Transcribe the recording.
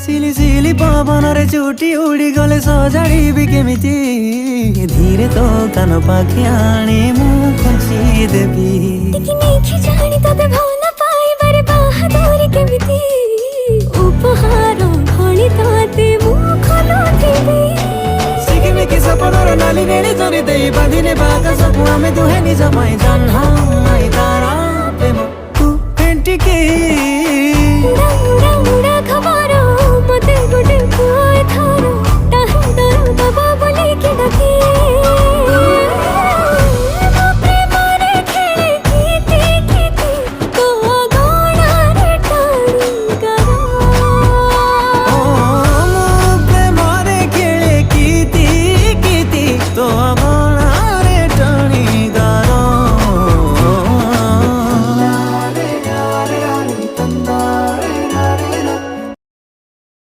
सिली सिली पवन रे चुटी उड़ी गले सजाड़ी केमिति धीरे तो कान पाखि आनी मु खुंची देबी देखि जानी तते भावना पाइबारे बाहादुरी केमिति उपहार भणी तते मु खोलुथिबी सिकिमिकी सपनर नाली नेली जरी देई बांधिने बाका सबु आमे दुहे निज पई जन्हा